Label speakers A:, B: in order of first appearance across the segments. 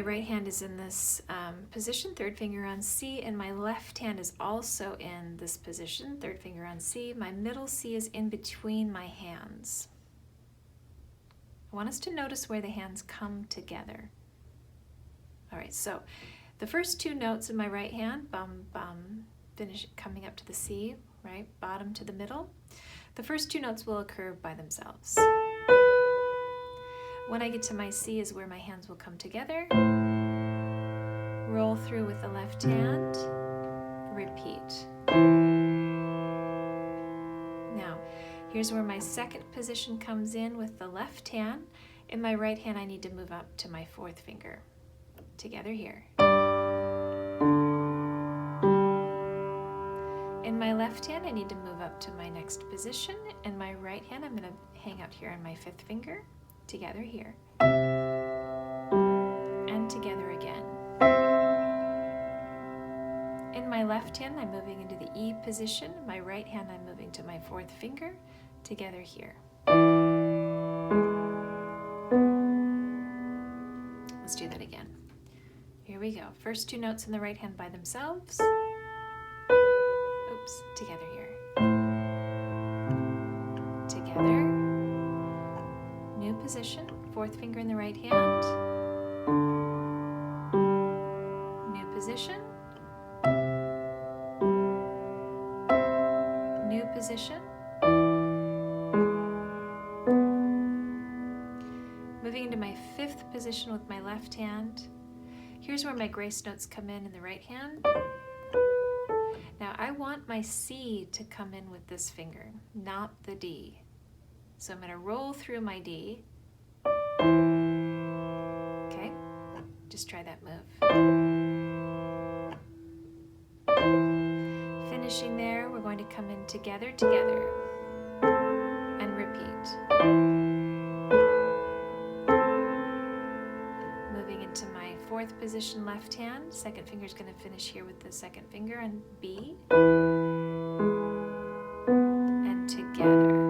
A: right hand is in this position, third finger on C, and my left hand is also in this position, third finger on C. My middle C is in between my hands. I want us to notice where the hands come together. All right, so the first two notes in my right hand, bum, bum, finish coming up to the C, right, bottom to the middle. The first two notes will occur by themselves. When I get to my C is where my hands will come together. Roll through with the left hand, repeat. Now, here's where my second position comes in with the left hand. In my right hand, I need to move up to my fourth finger. Together here. In my left hand, I need to move up to my next position. In my right hand, I'm going to hang out here on my fifth finger. Together here. And together again. In my left hand, I'm moving into the E position. My right hand, I'm moving to my fourth finger. Together here. Let's do that again. Here we go. First two notes in the right hand by themselves. Oops, together here. Together. New position, fourth finger in the right hand. New position. New position. Moving into my fifth position with my left hand. Here's where my grace notes come in the right hand. Now I want my C to come in with this finger, not the D. So I'm going to roll through my D. Okay, just try that move. Finishing there, we're going to come in together, and repeat. Moving into my fourth position, left hand. Second finger is going to finish here with the second finger and B. And together.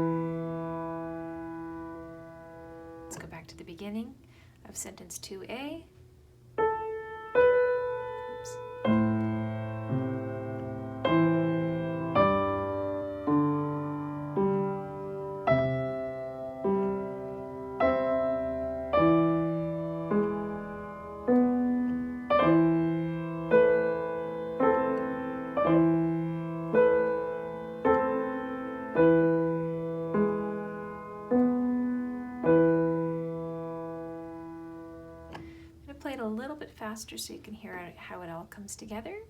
A: Let's go back to the beginning of sentence 2A. Oops. Play it a little bit faster so you can hear how it all comes together.